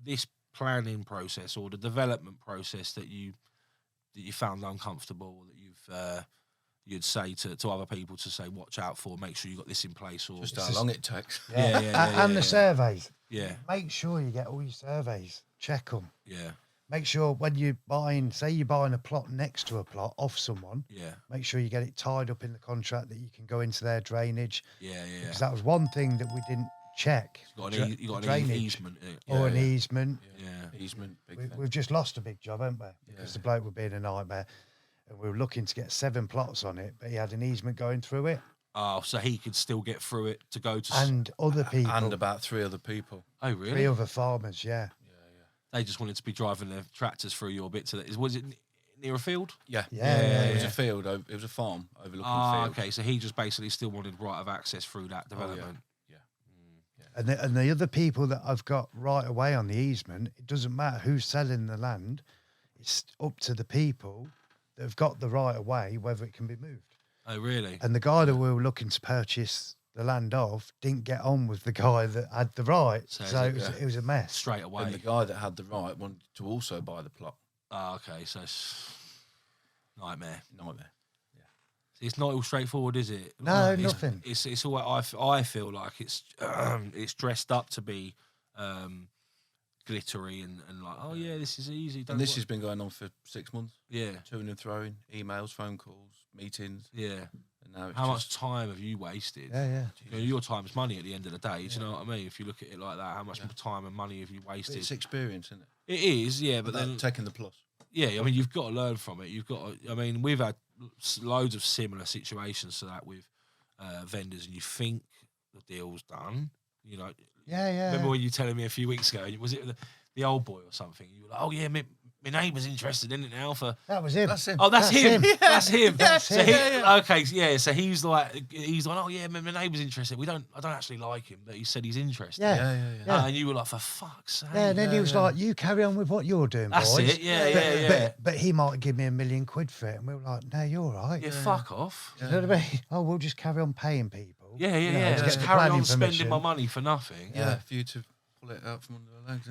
this planning process or the development process that you found uncomfortable, that you'd say to other people to say watch out for, make sure you got this in place, or just how long it takes? And the surveys. Yeah. Make sure you get all your surveys. Check them. Yeah. make sure when you're buying, say you're buying a plot next to a plot off someone, make sure you get it tied up in the contract that you can go into their drainage. Because that was one thing that we didn't check. You got an easement. Or an easement. Easement. We've just lost a big job, haven't we? Because the bloke was being a nightmare. And we were looking to get 7 plots on it, but he had an easement going through it. Oh, so he could still get through it to go to... And other people. And about 3 other people. Oh, really? 3 other farmers, yeah. They just wanted to be driving their tractors through your bit to that. Was it near a field? Yeah. It was a field. It was a farm overlooking a field. Okay. So he just basically still wanted right of access through that development. And the other people that I've got right away on the easement, it doesn't matter who's selling the land. It's up to the people that have got the right of way, whether it can be moved. Oh, really? And the guy that we were looking to purchase the land of didn't get on with the guy that had the right. So it was a mess. Straight away. And the guy that had the right wanted to also buy the plot. Oh, okay. So it's nightmare. Yeah. It's not all straightforward, is it? No, nothing. It's all. I feel like it's dressed up to be glittery and like, oh yeah, this is easy. And this has been going on for 6 months. Yeah. Toing and throwing, emails, phone calls, meetings. Yeah. And now how much time have you wasted? Yeah. You know, your time is money at the end of the day. Do you know what I mean? If you look at it like that, how much time and money have you wasted? It's experience, isn't it? It is, yeah. But then taking the plus. Yeah, I mean, you've got to learn from it. You've got to, I mean, we've had loads of similar situations to that with vendors, and you think the deal's done, you know. Yeah. Remember when you were telling me a few weeks ago, was it the old boy or something? You were like, oh yeah, my neighbour's interested in it now for... That was him. That's him. Oh, that's him. Yeah. That's him. That's so him. Okay, yeah. So he's like, oh yeah, my neighbour's interested. I don't actually like him, but he said he's interested. Yeah. And you were like, for fuck's sake. Yeah, and then he was like, you carry on with what you're doing, that's boys. It. Yeah. But he might give me £1 million for it, and we were like, no, you're all right. Yeah, fuck off. You know what I mean? Oh, we'll just carry on paying people. Yeah. Just carry on spending my money for nothing. Yeah, for you to pull it out from under the legs.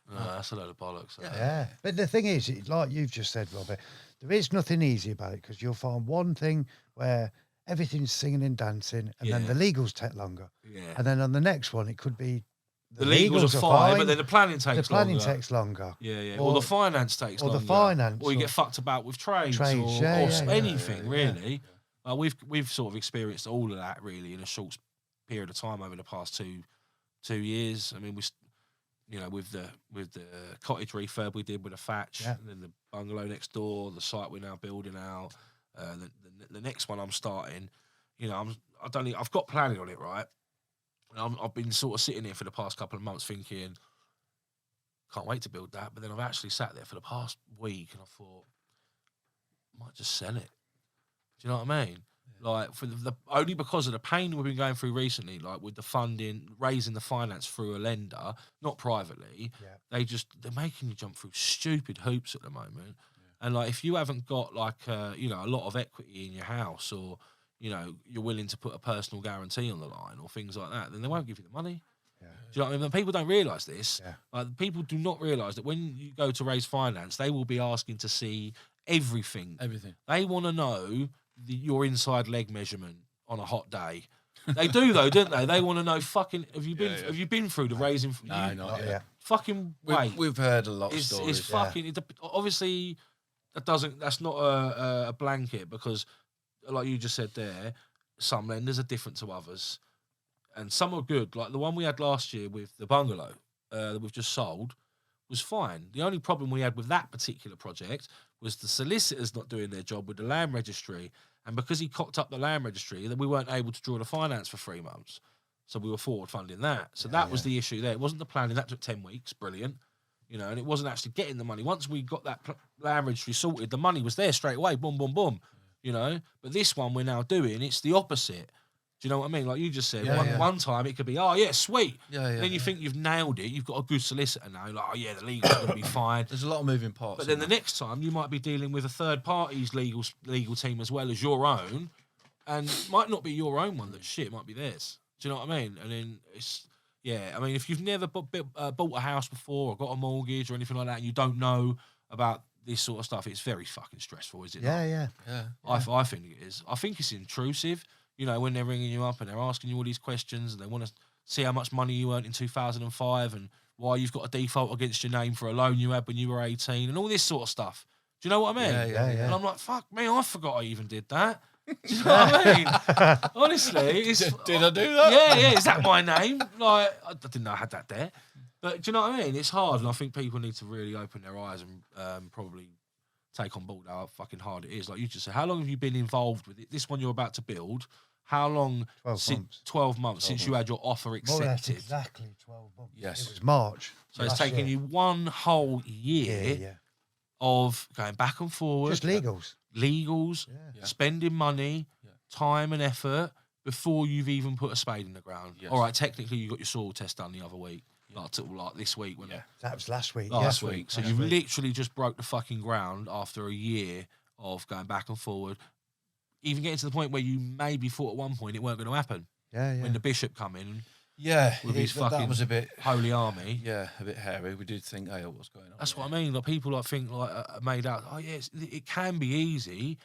No, that's a load of bollocks. Yeah. But the thing is, like you've just said, Robert, there is nothing easy about it, because you'll find one thing where everything's singing and dancing, and then the legals take longer. Yeah. And then on the next one, it could be the legals are fine, but then the planning takes longer. The planning takes longer. Yeah. Or the finance takes longer. Or the finance. Or you get fucked about with trades or anything, really. We've sort of experienced all of that, really, in a short period of time over the past two years. I mean, with the cottage refurb we did with a thatch, and then the bungalow next door, the site we're now building out, the next one I'm starting, I've got planning on it, right? And I've been sort of sitting here for the past couple of months thinking, can't wait to build that. But then I've actually sat there for the past week and I thought, I might just sell it. Do you know what I mean? Like, for the only because of the pain we've been going through recently, like with the funding, raising the finance through a lender, not privately, they're making you jump through stupid hoops at the moment. And like, if you haven't got like a lot of equity in your house, or you're willing to put a personal guarantee on the line or things like that, then they won't give you the money. Do you know what I mean? People don't realise this. Like, people do not realise that when you go to raise finance, they will be asking to see everything. They want to know your inside leg measurement on a hot day. They do though, don't they? They want to know fucking. Have you been through the raising? No, not yet. Fucking wait. We've heard a lot of stories. It's fucking. Obviously, that's not a blanket, because, like you just said there, some lenders are different to others, and some are good. Like the one we had last year with the bungalow that we've just sold was fine. The only problem we had with that particular project was the solicitors not doing their job with the land registry. And because he cocked up the land registry, then we weren't able to draw the finance for 3 months. So we were forward funding that. So that was the issue there. It wasn't the planning. That took 10 weeks. Brilliant. And it wasn't actually getting the money. Once we got that land registry sorted, the money was there straight away. Boom, boom, boom. But this one we're now doing, it's the opposite. Do you know what I mean? Like you just said, one time it could be, oh, yeah, sweet. Then you think you've nailed it. You've got a good solicitor now. Like, oh, yeah, the legal's going to be fine. There's a lot of moving parts. But then the next time you might be dealing with a third party's legal team as well as your own. And it might not be your own one that's shit. It might be theirs. Do you know what I mean? And then it's, I mean, if you've never bought a house before or got a mortgage or anything like that, and you don't know about this sort of stuff, it's very fucking stressful, is it not? Yeah. I think it is. I think it's intrusive. When they're ringing you up and they're asking you all these questions and they want to see how much money you earned in 2005 and why you've got a default against your name for a loan you had when you were 18 and all this sort of stuff. Do you know what I mean? Yeah. And I'm like, fuck me, I forgot I even did that. Do you know what I mean? Honestly, did I do that? Yeah. Is that my name? Like, I didn't know I had that there. But do you know what I mean? It's hard, and I think people need to really open their eyes and probably take on board how fucking hard it is. Like you just said, how long have you been involved with it? This one you're about to build. How long? 12 months since you had your offer accepted. Well, that's exactly 12 months. Yes. It was March. So it's taken you one whole year of going back and forward. Just legals. Spending money, time and effort before you've even put a spade in the ground. Yes. All right, technically you got your soil test done the other week. Like this week. That was last week. Last week. So you've literally just broke the fucking ground after a year of going back and forward. Even getting to the point where you maybe thought at one point it weren't going to happen. Yeah. When the bishop come in. Yeah. With his fucking that was a bit holy army. Yeah, a bit hairy. We did think, hey, what's going on? That's what I mean. Like people think made out, oh yeah, it can be easy.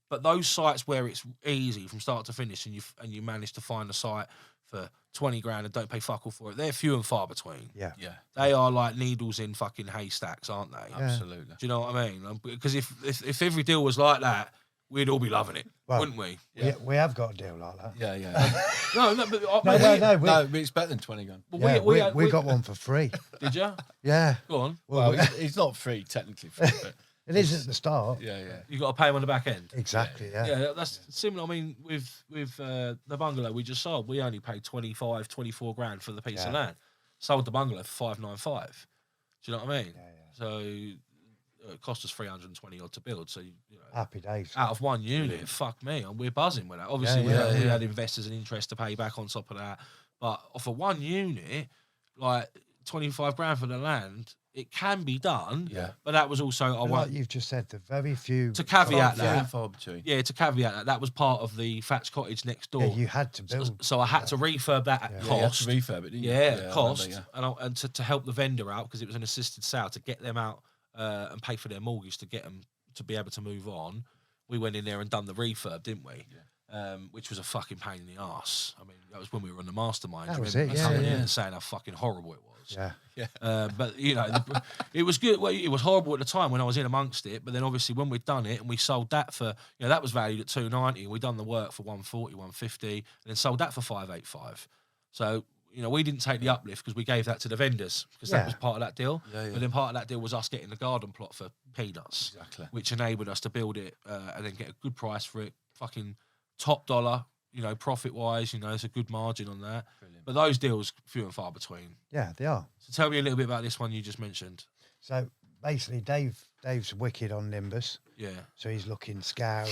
But those sites where it's easy from start to finish and you manage to find a site for 20 grand and don't pay fuck all for it, they're few and far between. Yeah. They are like needles in fucking haystacks, aren't they? Yeah. Absolutely. Do you know what I mean? Because if every deal was like that, we'd all be loving it, wouldn't we? Yeah. We have got a deal like that. No, No, but it's better than 20 grand. Well, we got one for free. Did you? Yeah. Go on. Well, it's not free, technically free, but it is at the start. Yeah. You got to pay them on the back end. Exactly. Yeah. Yeah, that's similar. I mean, with the bungalow we just sold, we only paid 24 grand for the piece of land. Sold the bungalow for 595. Do you know what I mean? Yeah. So it cost us 320 odd to build. So Happy days. Out of one unit, fuck me, and we're buzzing with that. Obviously, we had investors and interest to pay back on top of that, but off of one unit, like 25 grand for the land. It can be done, but that was also like you've just said, the very few to caveat that. Far between. Yeah, to caveat that was part of the thatched cottage next door. Yeah, you had to build. So I had to refurb that at cost. You had to refurb it, didn't you? Yeah, cost, and to help the vendor out because it was an assisted sale to get them out and pay for their mortgage to get them to be able to move on. We went in there and done the refurb, didn't we? Yeah. Which was a fucking pain in the arse. I mean, that was when we were on the mastermind. That was it. Yeah. And saying how fucking horrible it was. Yeah. But it was good. Well, it was horrible at the time when I was in amongst it. But then obviously when we'd done it and we sold that for, that was valued at 290. And we done the work for 140, 150, and then sold that for 585. So we didn't take the uplift because we gave that to the vendors because that was part of that deal. Yeah. But then part of that deal was us getting the garden plot for peanuts, which enabled us to build it and then get a good price for it. Fucking top dollar. Profit wise, it's a good margin on that. Brilliant. But those deals, few and far between. Yeah, they are. So tell me a little bit about this one you just mentioned. So basically, Dave's wicked on Nimbus. Yeah. So he's looking, scouring,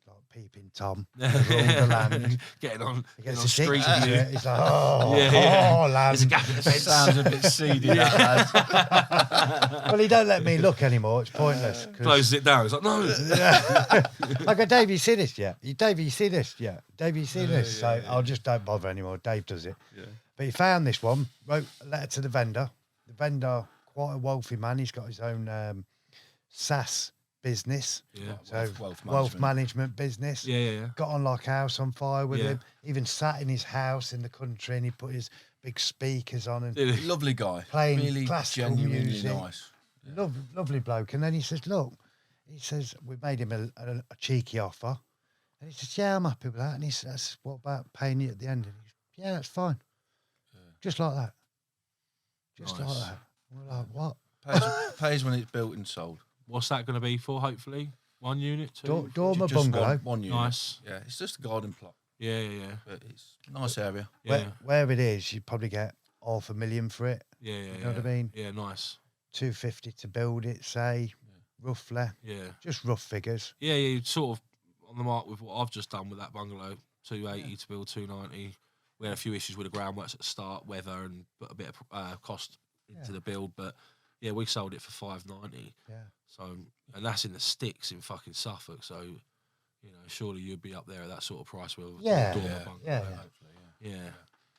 like peeping Tom, over all the land. Getting on street. He's like, land. There's a gap in the fence. Sounds a bit seedy, that lad. Well, he don't let me look anymore. It's pointless. Closes it down. He's like, no. I go, Dave, you see this yet? Dave, you see this yet? Dave, you see this? So I'll just don't bother anymore. Dave does it. Yeah. But he found this one, wrote a letter to the vendor. The vendor, quite a wealthy man. He's got his own SaaS business. Yeah. So wealth management business. Yeah. Got on like house on fire with him. Even sat in his house in the country and he put his big speakers on and lovely guy. Playing really classical genuinely music. Nice. Yeah. Lovely bloke. And then he says, look, we made him a cheeky offer. And he says, yeah, I'm happy with that. And he says, what about paying you at the end? And he says, yeah, that's fine. Yeah. Just like that. Just like that. We're like, what? Pays when it's built and sold. What's that going to be for, hopefully? 1 unit, 2? Dormer bungalow. One unit. Nice. Yeah, it's just a garden plot. Yeah. But it's a nice area. Yeah. Where it is, you'd probably get $500,000 for it. Yeah. You know what I mean? Yeah, nice. 250 to build it, say, roughly. Yeah. Just rough figures. Yeah, you'd sort of on the mark with what I've just done with that bungalow. 280 to build 290. We had a few issues with the groundworks at the start, weather, and put a bit of cost into the build, but yeah, we sold it for 590. Yeah. So, and that's in the sticks in fucking Suffolk. So, surely you'd be up there at that sort of price with yeah. Hopefully, yeah.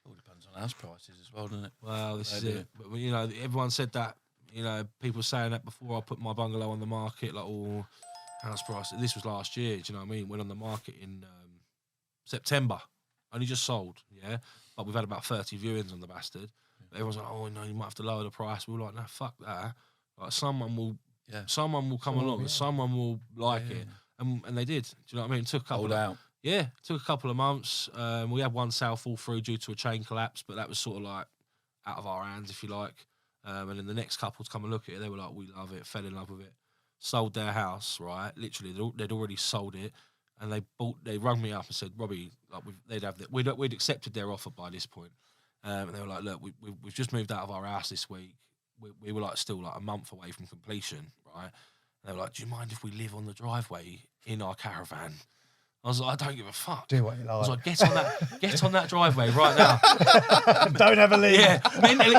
All depends on house prices as well, doesn't it? Well, this is it. But everyone said that. People saying that before I put my bungalow on the market, like house price. This was last year. Do you know what I mean? Went on the market in September. Only just sold. Yeah, but we've had about 30 viewings on the bastard. everyone's like, oh no, you might have to lower the price. We were like, no, fuck that. Like someone will come along and someone will like it. And they did. Do you know what I mean? It took a couple took a couple of months. We had one sale fall through due to a chain collapse, but that was sort of like out of our hands, if you like. And then the next couple to come and look at it, they were like, we love it, fell in love with it. Sold their house, right? Literally, they'd already sold it. And they rung me up and said, Robbie, like we'd accepted their offer by this point. And they were like, look, we've just moved out of our house this week. We were like still like a month away from completion, right? And they were like, do you mind if we live on the driveway in our caravan? I was like, I don't give a fuck. Do what you like. I was like, get on that driveway right now. Don't ever leave. Yeah,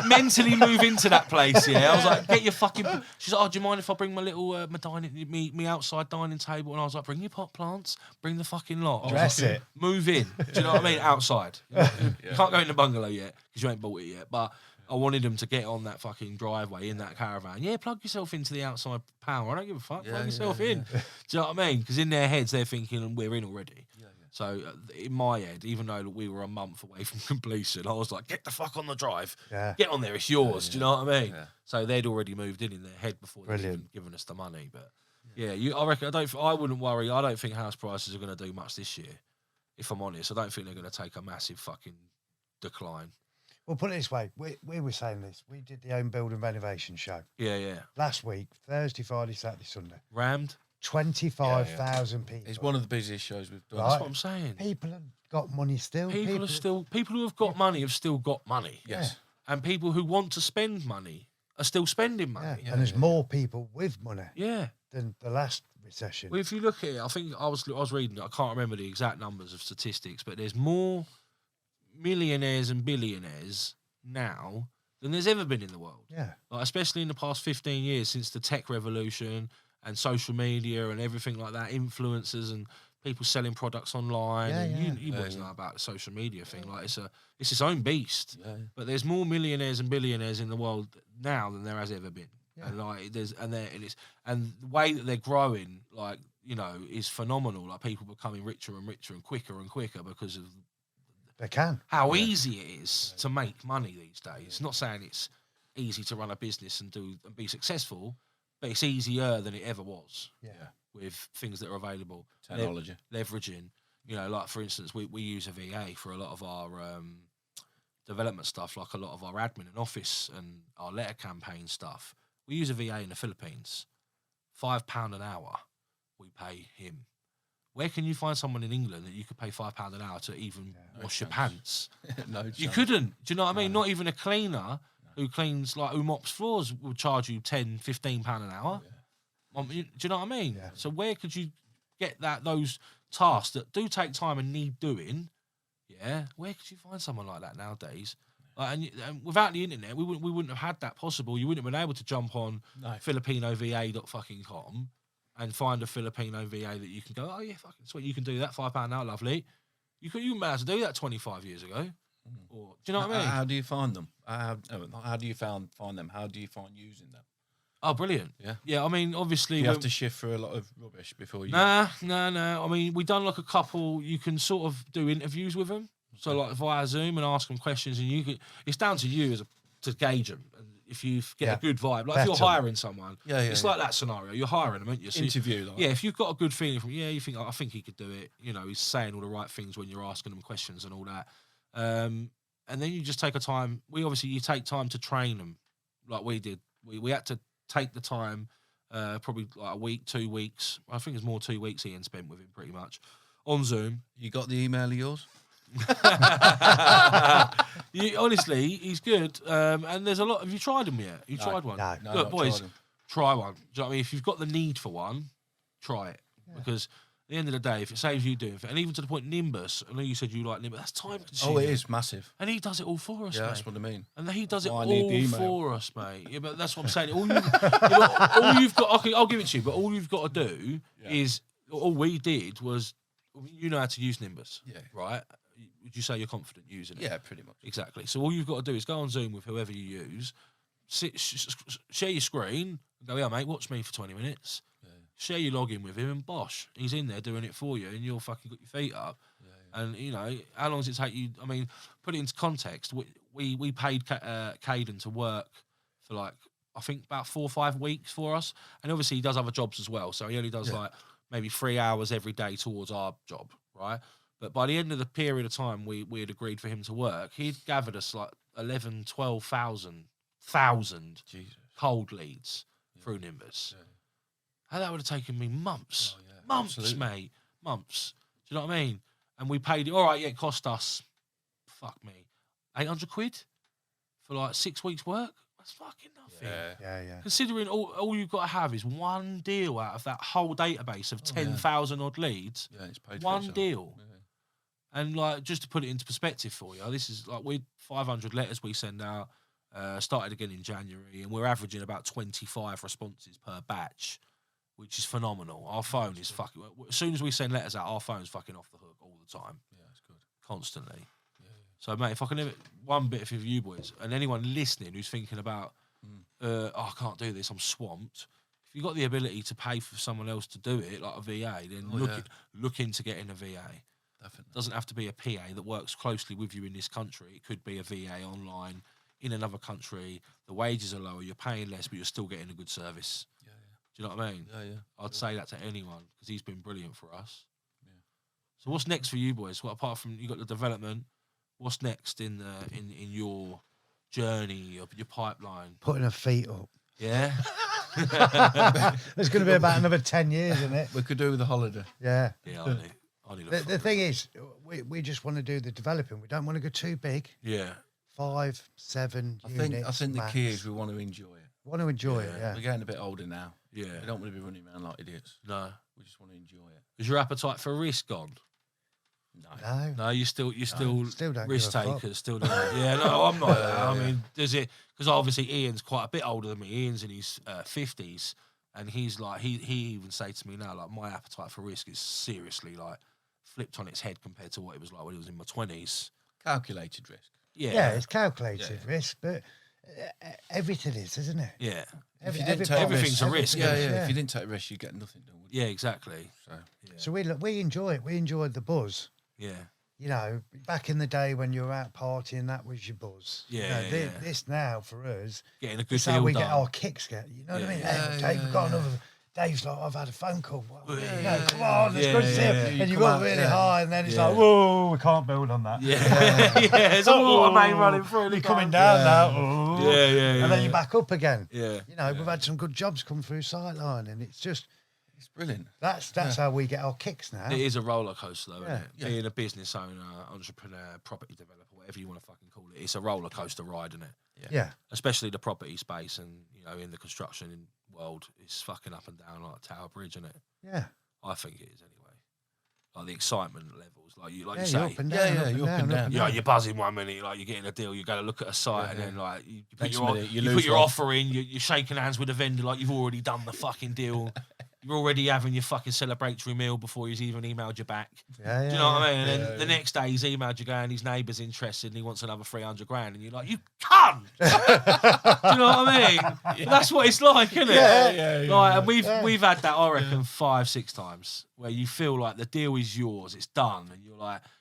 mentally move into that place. Yeah, I was like, get your fucking. She's like, oh, do you mind if I bring my little me outside dining table? And I was like, bring your pot plants, bring the fucking lot. Dress it. Move in. Do you know what I mean? Outside. You can't go in the bungalow yet because you ain't bought it yet. But I wanted them to get on that fucking driveway in that caravan. Yeah, plug yourself into the outside power. I don't give a fuck. Plug yourself in. Do you know what I mean? Because in their heads, they're thinking, we're in already. So in my head, even though we were a month away from completion, I was like, get the fuck on the drive. Yeah. Get on there. It's yours. Do you know what I mean? Yeah. So they'd already moved in their head before they'd even given us the money. But I reckon, I wouldn't worry. I don't think house prices are going to do much this year. If I'm honest, I don't think they're going to take a massive fucking decline. Well, put it this way. We were saying this. We did the home building renovation show. Yeah. Last week, Thursday, Friday, Saturday, Sunday. Rammed. 25,000 people. It's one of the busiest shows we've done. Right. That's what I'm saying. People have got money still. People who have got money have still got money. Yes. And people who want to spend money are still spending money. And there's more people with money. Yeah. Than the last recession. Well, if you look at it, I think I was reading. I can't remember the exact numbers of statistics, but there's more millionaires and billionaires now than there's ever been in the world. Yeah. Like, especially in the past 15 years since the tech revolution and social media and everything like that, influencers and people selling products online. You boys know about the social media thing. Like it's its own beast. Yeah. But there's more millionaires and billionaires in the world now than there has ever been. Yeah. And like and the way that they're growing, like, you know, is phenomenal. Like people becoming richer and richer and quicker because of how easy it is to make money these days. Not saying it's easy to run a business and be successful, but it's easier than it ever was. Yeah. With things that are available. Technology. Leveraging. You know, like for instance, we use a VA for a lot of our development stuff, like a lot of our admin and office and our letter campaign stuff. We use a VA in the Philippines. £5 an hour we pay him. Where can you find someone in England that you could pay £5 an hour to even wash your pants? You couldn't. Do you know what I mean? Not even a cleaner who mops floors will charge you £10, £15 an hour. Yeah. Do you know what I mean? Yeah. So where could you get those tasks that do take time and need doing? Yeah, where could you find someone like that nowadays? And without the internet, we wouldn't have had that possible. You wouldn't have been able to jump on FilipinoVA.com and find a Filipino VA that you can go, oh yeah, fucking sweet, you can do that, £5 an hour, lovely. You wouldn't be able to do that 25 years ago. Or, do you know what I mean? How do you find them? How do you find them? How do you find using them? Oh, brilliant. Yeah, I mean, obviously... You have to shift through a lot of rubbish before you... Nah. I mean, we've done like a couple, you can sort of do interviews with them. So like via Zoom and ask them questions, and it's down to you to gauge them. And if you get a good vibe, like if you're hiring someone, it's like that scenario. You're hiring them, aren't you? So interview. If you've got a good feeling from, you think, I think he could do it. You know, he's saying all the right things when you're asking them questions and all that. And then you just take a time. You take time to train them, like we did. We had to take the time, probably like a week, 2 weeks. I think it's more 2 weeks Ian spent with him pretty much on Zoom. You got the email of yours? Honestly, he's good. And there's a lot. Have you tried them yet? You tried one? No. Look, boys, try one. Do you know what I mean? If you've got the need for one, try it. Because at the end of the day, if it saves you doing it, and even to the point Nimbus, I know you said you like Nimbus, that's time consuming. Oh, it is massive. And he does it all for us, mate. That's what I mean. And he does it all for us, mate. Yeah, but that's what I'm saying. All you've got, I'll give it to you, but all you've got to do is, all we did was, you know how to use Nimbus, right? Would you say you're confident using it? Yeah, pretty much. Exactly. So all you've got to do is go on Zoom with whoever you use, share your screen, and go, yeah, mate, watch me for 20 minutes. Yeah. Share your login with him, and bosh, he's in there doing it for you, and you're fucking got your feet up. Yeah. And, you know, how long does it take you? I mean, put it into context. we paid Caden to work for like, I think about 4 or 5 weeks for us. And obviously he does other jobs as well. So he only does like maybe 3 hours every day towards our job, right? But by the end of the period of time we had agreed for him to work, he'd gathered us like 11, 12,000 cold leads through Nimbus. Yeah. How that would have taken me months. Oh, yeah. Months, absolutely. Mate. Months. Do you know what I mean? And we paid it. All right, yeah, it cost us, fuck me, 800 quid for like 6 weeks' work. That's fucking nothing. Yeah. Considering all you've got to have is one deal out of that whole database of 10,000 odd leads. Yeah, it's paid one deal. Yeah. And like, just to put it into perspective for you, this is like 500 letters we send out. Started again in January, and we're averaging about 25 responses per batch, which is phenomenal. Our phone is fucking. As soon as we send letters out, our phone's fucking off the hook all the time. Yeah, it's good. Constantly. Yeah. So, mate, if I can have one bit for you boys, and anyone listening who's thinking about, I can't do this, I'm swamped. If you've got the ability to pay for someone else to do it, like a VA, then look into getting a VA. Definitely. It doesn't have to be a PA that works closely with you in this country. It could be a VA online in another country. The wages are lower, you're paying less, but you're still getting a good service. Yeah. Do you know what I mean? Yeah. I'd say that to anyone because he's been brilliant for us. Yeah. So what's next for you boys? What, apart from you got the development, what's next in your journey, your pipeline? Putting her feet up. Yeah. There's going to be about another 10 years, isn't it? We could do with a holiday. Yeah. Yeah, I need the thing is, we just want to do the developing. We don't want to go too big. Yeah. 5, 7 units. I think the key is we want to enjoy it. Want to enjoy it, yeah. We're getting a bit older now. Yeah. We don't want to be running around like idiots. No. We just want to enjoy it. Is your appetite for risk gone? No. You still don't risk takers. Still don't. Yeah, no, I'm not. I mean, does it? Because obviously Ian's quite a bit older than me. Ian's in his 50s, and he's like, he even say to me now, like, my appetite for risk is seriously like flipped on its head compared to what it was like when he was in my 20s. Calculated risk. Yeah, it's calculated risk, but everything is, isn't it? Yeah. Everything's a risk. Yeah. If you didn't take a risk, you get nothing done. Yeah, exactly. So we enjoy it. We enjoyed the buzz. Yeah. You know, back in the day when you were out partying, that was your buzz. Yeah. This now for us, getting a good deal how we get our kicks. You know what I mean? Dave, we've got another. Dave's like, I've had a phone call. Well, come on, it's good to see him. And you got really high, and then it's like, whoa, we can't build on that. There's a water main running through. You're coming down now. Yeah. And then you're back up again. Yeah. You know, we've had some good jobs come through Sightline, and it's brilliant. That's how we get our kicks now. It is a roller coaster, though, isn't it? Yeah. Being a business owner, entrepreneur, property developer, whatever you want to fucking call it, it's a roller coaster ride, isn't it? Yeah. Especially the property space and, in the construction world, it's fucking up and down like Tower Bridge, isn't it? Yeah. I think it is anyway. Like the excitement levels, like you say. You're up and down, you're up and down. Yeah, you're buzzing 1 minute, like you're getting a deal, you go to look at a site, and then like you put your offer in, you're shaking hands with the vendor like you've already done the fucking deal. You're already having your fucking celebratory meal before he's even emailed you back. Do you know what I mean? And then the next day he's emailed you going, his neighbour's interested and he wants another 300 grand. And you're like, you cunt! Do you know what I mean? That's what it's like, isn't it? And we've had that, I reckon, 5-6 times where you feel like the deal is yours, it's done. And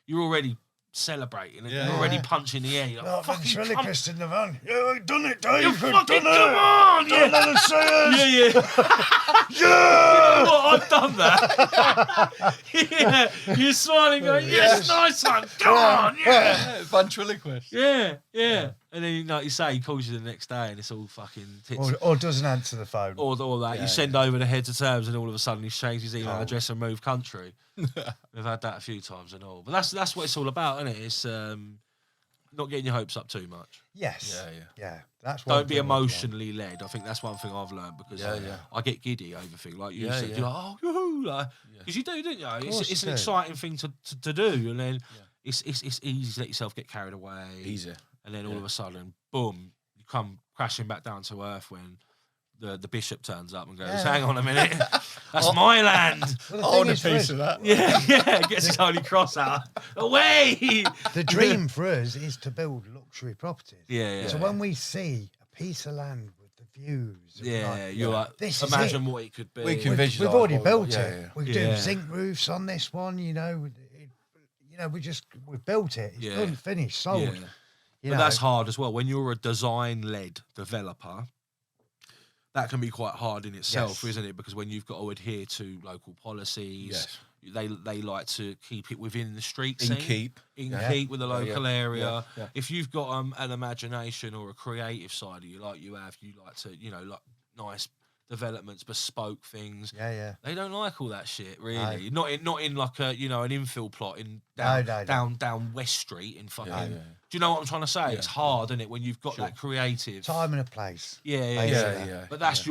you're already celebrating and you're already punching the air. You're like, fucking ventriloquist in the van. Yeah, we've done it, Dave. You've fucking come on! Don't let us say it. Yeah. You know what? I've done that. You're smiling, going, yes, nice one. Come on, Ventriloquist. Yeah. And then, like you say, he calls you the next day and it's all fucking tits. Or doesn't answer the phone. Or that. You send over the heads of terms and all of a sudden he's changed his email address and moved country. We've had that a few times and all. But that's what it's all about, isn't it? It's not getting your hopes up too much. Yes. Yeah. That's Don't be emotionally led. I think that's one thing I've learned because I get giddy over things. Like you said, you're like, oh, yoo-hoo. Because you do, don't you? It's an exciting thing to do. And then it's easy to let yourself get carried away. Easy. And then all of a sudden, boom, you come crashing back down to earth when the bishop turns up and goes, hang on a minute, that's my land. I want a piece of that. Yeah, gets his holy cross out. Away! The dream for us is to build luxury properties. Yeah. So when we see a piece of land with the views, you're like, this imagine what it could be. We can visualize. We've already built it. Yeah. We're doing zinc roofs on this one, we built it. It's done, finished, sold. But that's hard as well. When you're a design-led developer, that can be quite hard in itself, isn't it? Because when you've got to adhere to local policies, they like to keep it within the street scene. Keep with the local area. Yeah. If you've got an imagination or a creative side of you, like you like to, like nice developments, bespoke things. They don't like all that shit, really. No. Not in like a an infill plot in down West Street in fucking. Do you know what I'm trying to say? It's hard, isn't it, when you've got that creative time and a place. But that's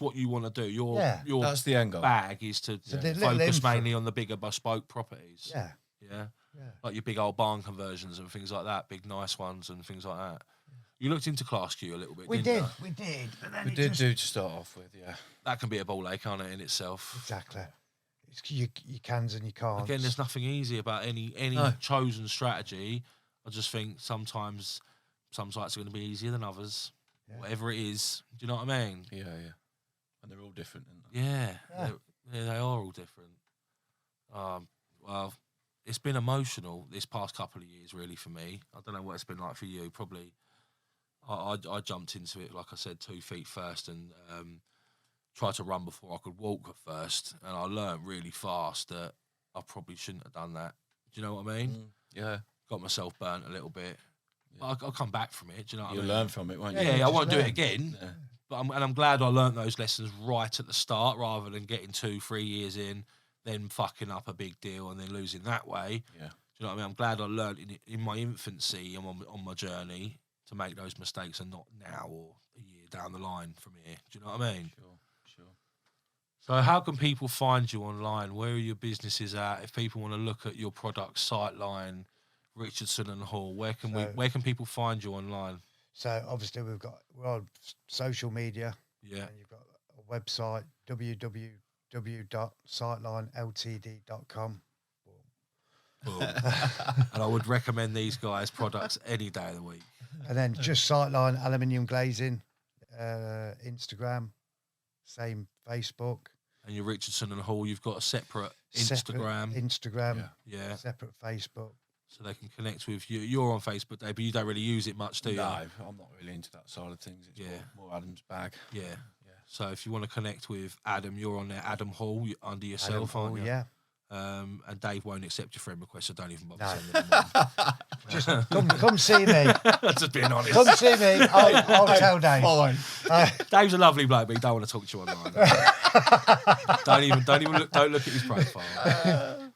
what you want to do. Your that's the end goal. Bag is to focus mainly on the bigger bespoke properties. Yeah. Like your big old barn conversions and things like that, big nice ones and things like that. You looked into Class Q a little bit, didn't you? We did. But then we did do to start off with, That can be a ball ache, can't it, in itself? Exactly. It's you cans and you can't. Again, there's nothing easy about any chosen strategy. I just think sometimes some sites are going to be easier than others, whatever it is. Do you know what I mean? Yeah. And they're all different, aren't they? They are all different. Well, it's been emotional this past couple of years, really, for me. I don't know what it's been like for you. Probably, I jumped into it, like I said, 2 feet first, and tried to run before I could walk at first. And I learned really fast that I probably shouldn't have done that. Do you know what I mean? Yeah. Got myself burnt a little bit. But I'll come back from it. Do you know what I mean? You'll learn from it, won't you? Yeah, I won't do it again. Yeah. But I'm glad I learnt those lessons right at the start, rather than getting 2-3 years in, then fucking up a big deal and then losing that way. Yeah. Do you know what I mean? I'm glad I learnt in my infancy and on my journey to make those mistakes, and not now or a year down the line from here. Do you know what I mean? Sure. So how can people find you online? Where are your businesses at? If people want to look at your product, Sightline, Richardson and Hall, where can people find you online? So obviously we're on social media. Yeah. And you've got a website, www.sightlineltd.com. Boom. And I would recommend these guys' products any day of the week. And then just Sightline Aluminium Glazing, Instagram, same Facebook. And your Richardson and Hall, you've got a separate Instagram. Yeah. Separate Facebook. So they can connect with you. You're on Facebook, Dave, but you don't really use it much, do you? No, I'm not really into that side of things. It's more Adam's bag. Yeah. So if you want to connect with Adam, you're on there, Adam Hall, under yourself, aren't you? Yeah. And Dave won't accept your friend request, so don't even bother sending them on. Just come see me. Just being honest. Come see me. I'll tell Dave. Fine. Dave's a lovely bloke, but he don't want to talk to you online. Don't look at his profile.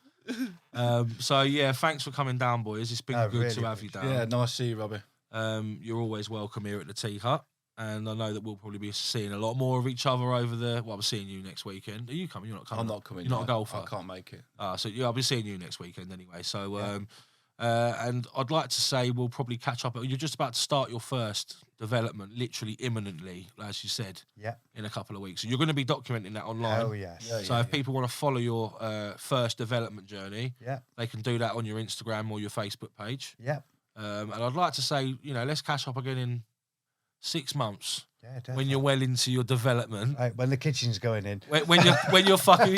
So yeah, thanks for coming down, boys. It's been good to have you down. Yeah, nice to see you, Robbie. You're always welcome here at the Tea Hut. And I know that we'll probably be seeing a lot more of each other over the... Well, I'm seeing you next weekend. Are you coming? You're not coming? I'm not coming. You're not a golfer? I can't make it. So I'll be seeing you next weekend anyway. So, and I'd like to say we'll probably catch up. You're just about to start your first development, literally imminently, as you said, in a couple of weeks. So you're going to be documenting that online. Oh, yes. So if people want to follow your first development journey, they can do that on your Instagram or your Facebook page. And I'd like to say, let's catch up again in 6 months. When you're well into your development, when the kitchen's going in, when you're fucking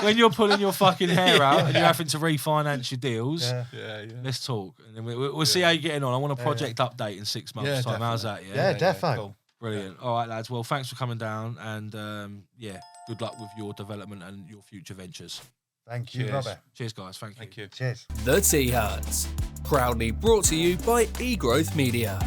when you're pulling your fucking hair out and you're having to refinance your deals, let's talk, and then we'll see how you're getting on. I want a project update in 6 months' time. How's that? Definitely. Cool. Brilliant. All right, lads. Well, thanks for coming down, and good luck with your development and your future ventures. Thank you, Robert. Cheers, guys. Thank you. Cheers. The Tea Hut, proudly brought to you by eGrowth Media.